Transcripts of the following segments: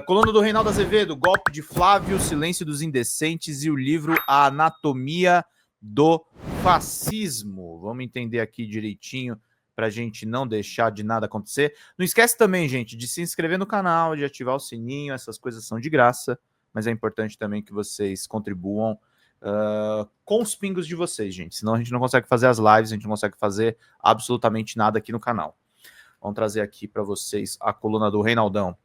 Coluna do Reinaldo Azevedo, golpe de Flávio, silêncio dos indecentes e o livro A Anatomia do Fascismo. Vamos entender aqui direitinho para a gente não deixar de nada acontecer. Não esquece também, gente, de se inscrever no canal, de ativar o sininho, essas coisas são de graça, mas é importante também que vocês contribuam com os pingos de vocês, gente. Senão a gente não consegue fazer as lives, a gente não consegue fazer absolutamente nada aqui no canal. Vamos trazer aqui para vocês a coluna do Reinaldão.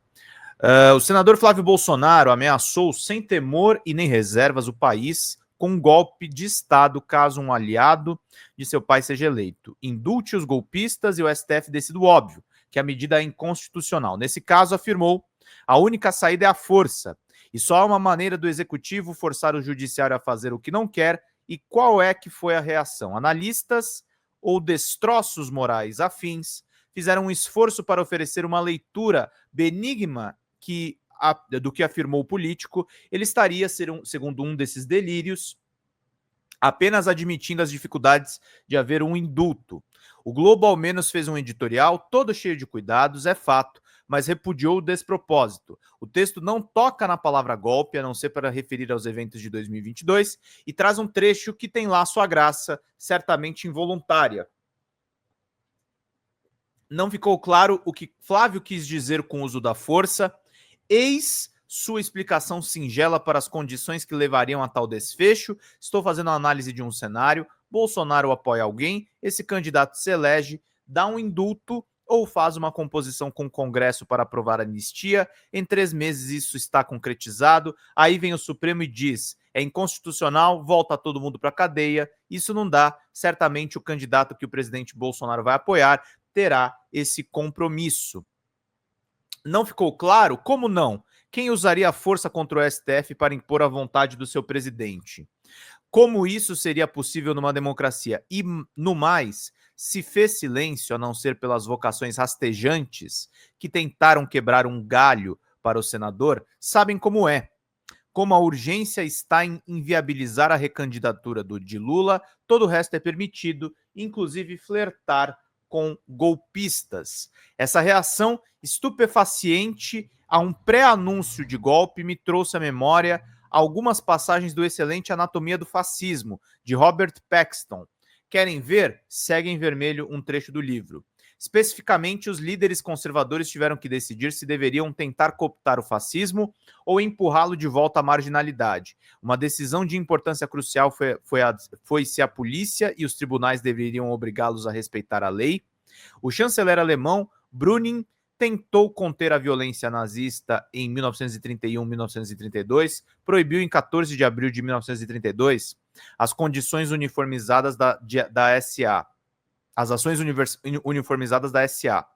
O senador Flávio Bolsonaro ameaçou sem temor e nem reservas o país com um golpe de Estado caso um aliado de seu pai seja eleito. Indulte os golpistas e o STF decide o óbvio, que a medida é inconstitucional. Nesse caso, afirmou, a única saída é a força, e só há uma maneira do executivo forçar o judiciário a fazer o que não quer. E qual é que foi a reação? Analistas ou destroços morais afins fizeram um esforço para oferecer uma leitura benigna do que afirmou o político. Ele estaria, segundo um desses delírios, apenas admitindo as dificuldades de haver um indulto. O Globo, ao menos, fez um editorial todo cheio de cuidados, é fato, mas repudiou o despropósito. O texto não toca na palavra golpe, a não ser para referir aos eventos de 2022, e traz um trecho que tem lá sua graça, certamente involuntária. Não ficou claro o que Flávio quis dizer com o uso da força. Eis sua explicação singela para as condições que levariam a tal desfecho. Estou fazendo uma análise de um cenário. Bolsonaro apoia alguém, esse candidato se elege, dá um indulto ou faz uma composição com o Congresso para aprovar a anistia. Em 3 meses isso está concretizado. Aí vem o Supremo e diz, é inconstitucional, volta todo mundo para a cadeia. Isso não dá. Certamente o candidato que o presidente Bolsonaro vai apoiar terá esse compromisso. Não ficou claro? Como não? Quem usaria a força contra o STF para impor a vontade do seu presidente? Como isso seria possível numa democracia? E, no mais, se fez silêncio, a não ser pelas vocações rastejantes que tentaram quebrar um galho para o senador, sabem como é. Como a urgência está em inviabilizar a recandidatura de Lula, todo o resto é permitido, inclusive flertar com golpistas. Essa reação estupefaciente a um pré-anúncio de golpe me trouxe à memória algumas passagens do excelente Anatomia do Fascismo, de Robert Paxton. Querem ver? Segue em vermelho um trecho do livro. Especificamente, os líderes conservadores tiveram que decidir se deveriam tentar cooptar o fascismo ou empurrá-lo de volta à marginalidade. Uma decisão de importância crucial foi se a polícia e os tribunais deveriam obrigá-los a respeitar a lei. O chanceler alemão Brüning tentou conter a violência nazista em 1931-1932, proibiu em 14 de abril de 1932 as condições uniformizadas da SA. As ações uniformizadas da SA.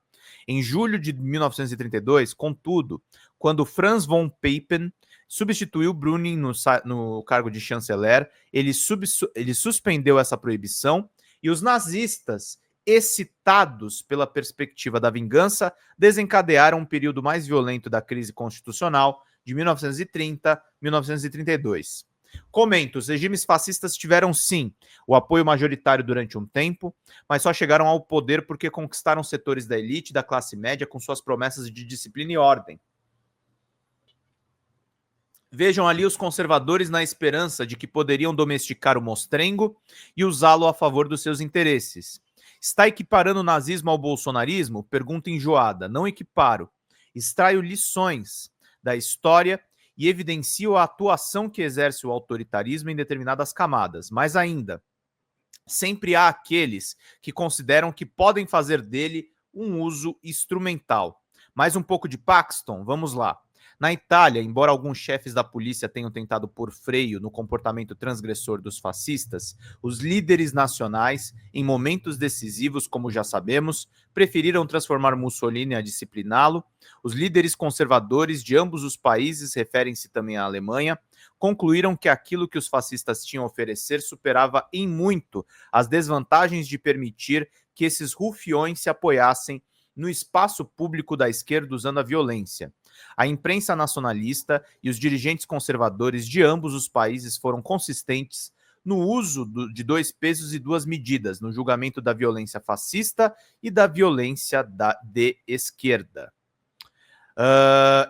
Em julho de 1932, contudo, quando Franz von Papen substituiu Brüning no cargo de chanceler, ele suspendeu essa proibição e os nazistas, excitados pela perspectiva da vingança, desencadearam um período mais violento da crise constitucional de 1930-1932. Comento, os regimes fascistas tiveram, sim, o apoio majoritário durante um tempo, mas só chegaram ao poder porque conquistaram setores da elite e da classe média com suas promessas de disciplina e ordem. Vejam ali os conservadores na esperança de que poderiam domesticar o mostrengo e usá-lo a favor dos seus interesses. Está equiparando o nazismo ao bolsonarismo? Pergunta enjoada. Não equiparo. Extraio lições da história e evidencio a atuação que exerce o autoritarismo em determinadas camadas. Mas ainda, sempre há aqueles que consideram que podem fazer dele um uso instrumental. Mais um pouco de Paxton, vamos lá. Na Itália, embora alguns chefes da polícia tenham tentado pôr freio no comportamento transgressor dos fascistas, os líderes nacionais, em momentos decisivos, como já sabemos, preferiram transformar Mussolini a discipliná-lo. Os líderes conservadores de ambos os países, referem-se também à Alemanha, concluíram que aquilo que os fascistas tinham a oferecer superava em muito as desvantagens de permitir que esses rufiões se apoiassem no espaço público da esquerda usando a violência. A imprensa nacionalista e os dirigentes conservadores de ambos os países foram consistentes no uso de 2 pesos e 2 medidas, no julgamento da violência fascista e da violência de esquerda.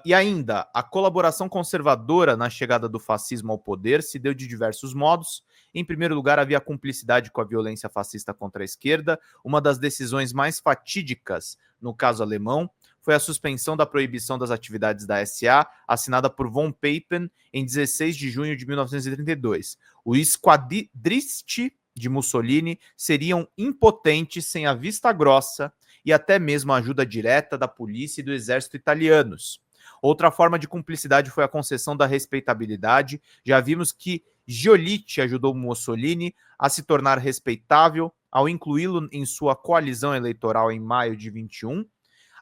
E ainda, a colaboração conservadora na chegada do fascismo ao poder se deu de diversos modos. Em primeiro lugar, havia cumplicidade com a violência fascista contra a esquerda. Uma das decisões mais fatídicas, no caso alemão, foi a suspensão da proibição das atividades da SA, assinada por von Papen em 16 de junho de 1932. Os esquadristas de Mussolini seriam impotentes sem a vista grossa e até mesmo a ajuda direta da polícia e do exército italianos. Outra forma de cumplicidade foi a concessão da respeitabilidade. Já vimos que Giolitti ajudou Mussolini a se tornar respeitável ao incluí-lo em sua coalizão eleitoral em maio de 21.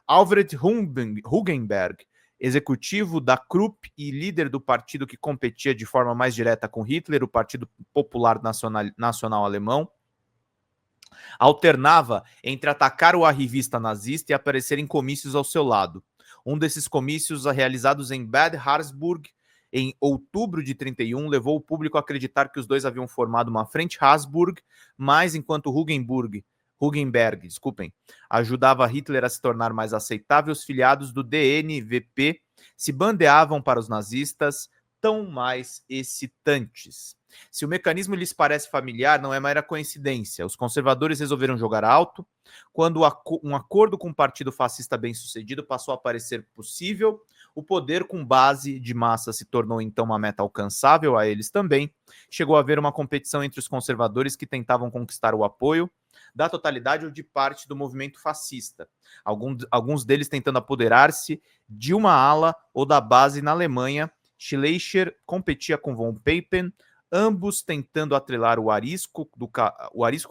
Alfred Hugenberg, executivo da Krupp e líder do partido que competia de forma mais direta com Hitler, o Partido Popular Nacional Alemão, alternava entre atacar o arrivista nazista e aparecer em comícios ao seu lado. Um desses comícios, realizados em Bad Harzburg, em outubro de 31, levou o público a acreditar que os dois haviam formado uma frente Habsburg, mas enquanto Hugenberg, ajudava Hitler a se tornar mais aceitável, os filiados do DNVP se bandeavam para os nazistas, tão mais excitantes. Se o mecanismo lhes parece familiar, não é mera coincidência. Os conservadores resolveram jogar alto. Quando um acordo com o partido fascista bem-sucedido passou a parecer possível, o poder com base de massa se tornou então uma meta alcançável a eles também. Chegou a haver uma competição entre os conservadores que tentavam conquistar o apoio da totalidade ou de parte do movimento fascista. Alguns deles tentando apoderar-se de uma ala ou da base na Alemanha. Schleicher competia com von Papen, ambos tentando atrelar o arisco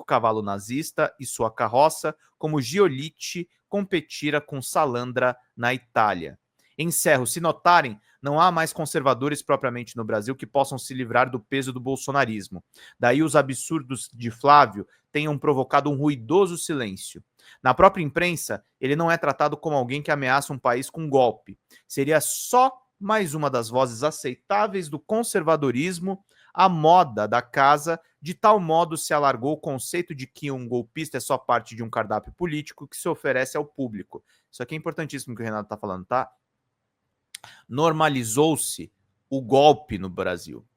cavalo nazista e sua carroça, como Giolitti competira com Salandra na Itália. Encerro, se notarem, não há mais conservadores propriamente no Brasil que possam se livrar do peso do bolsonarismo. Daí os absurdos de Flávio tenham provocado um ruidoso silêncio. Na própria imprensa, ele não é tratado como alguém que ameaça um país com golpe. Seria só mais uma das vozes aceitáveis do conservadorismo à moda da casa, de tal modo se alargou o conceito de que um golpista é só parte de um cardápio político que se oferece ao público. Isso aqui é importantíssimo que o Renato está falando, tá? Normalizou-se o golpe no Brasil.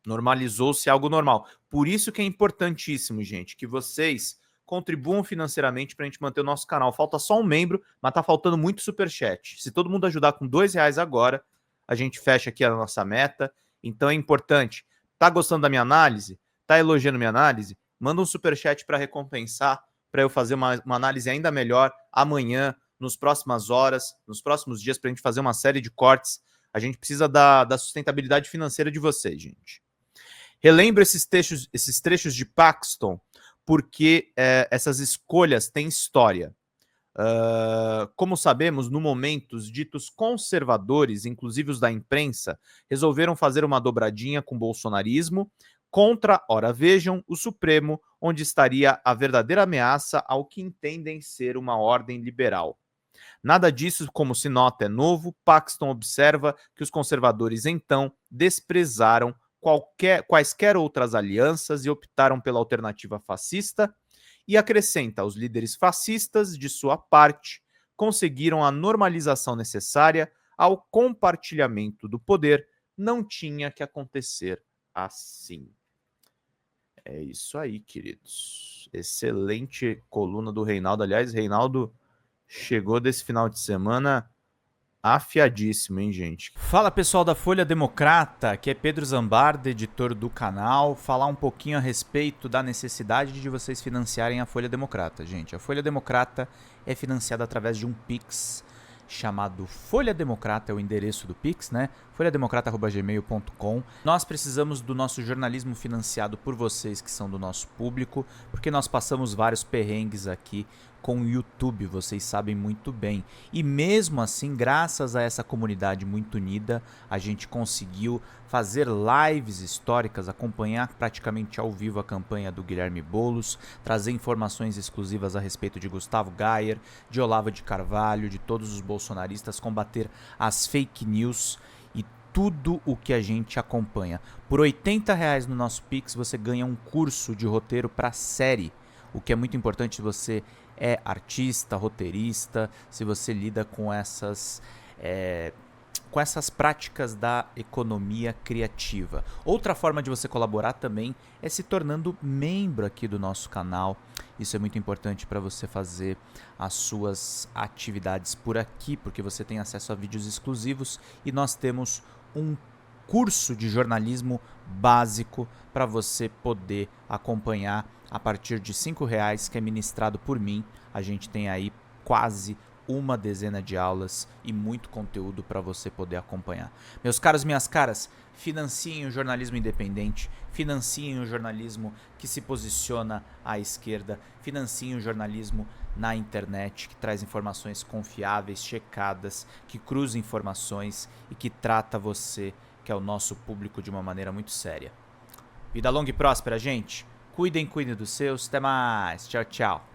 Normalizou-se algo normal. Por isso que é importantíssimo, gente, que vocês contribuam financeiramente para a gente manter o nosso canal. Falta só um membro, mas tá faltando muito superchat. Se todo mundo ajudar com R$2 agora, a gente fecha aqui a nossa meta. Então é importante. Tá gostando da minha análise? Tá elogiando minha análise? Manda um superchat para recompensar, para eu fazer uma análise ainda melhor amanhã, nas próximas horas, nos próximos dias, para a gente fazer uma série de cortes. A gente precisa da sustentabilidade financeira de vocês, gente. Relembro esses trechos de Paxton, porque essas escolhas têm história. Como sabemos, no momento, os ditos conservadores, inclusive os da imprensa, resolveram fazer uma dobradinha com o bolsonarismo contra, ora vejam, o Supremo, onde estaria a verdadeira ameaça ao que entendem ser uma ordem liberal. Nada disso, como se nota, é novo. Paxton observa que os conservadores, então, desprezaram quaisquer outras alianças e optaram pela alternativa fascista, e acrescenta: os líderes fascistas, de sua parte, conseguiram a normalização necessária ao compartilhamento do poder. Não tinha que acontecer assim. É isso aí, queridos. Excelente coluna do Reinaldo. Aliás, Reinaldo chegou desse final de semana afiadíssimo, hein, gente? Fala, pessoal da Folha Democrata, que é Pedro Zambarda, editor do canal. Falar um pouquinho a respeito da necessidade de vocês financiarem a Folha Democrata, gente. A Folha Democrata é financiada através de um Pix chamado Folha Democrata, é o endereço do Pix, né? folhademocrata@gmail.com. Nós precisamos do nosso jornalismo financiado por vocês que são do nosso público, porque nós passamos vários perrengues aqui com o YouTube, vocês sabem muito bem. E mesmo assim, graças a essa comunidade muito unida, a gente conseguiu fazer lives históricas, acompanhar praticamente ao vivo a campanha do Guilherme Boulos, trazer informações exclusivas a respeito de Gustavo Gayer, de Olavo de Carvalho, de todos os bolsonaristas, combater as fake news e tudo o que a gente acompanha. Por R$80 no nosso Pix, você ganha um curso de roteiro para série, o que é muito importante se você é artista, roteirista, se você lida com essas com essas práticas da economia criativa. Outra forma de você colaborar também é se tornando membro aqui do nosso canal. Isso é muito importante para você fazer as suas atividades por aqui, porque você tem acesso a vídeos exclusivos e nós temos um curso de jornalismo básico para você poder acompanhar a partir de R$5, que é ministrado por mim. A gente tem aí quase uma dezena de aulas e muito conteúdo para você poder acompanhar. Meus caros, minhas caras, financiem o jornalismo independente, financiem o jornalismo que se posiciona à esquerda, financiem o jornalismo na internet, que traz informações confiáveis, checadas, que cruza informações e que trata você, que é o nosso público, de uma maneira muito séria. Vida longa e próspera, gente. Cuidem dos seus. Até mais. Tchau, tchau.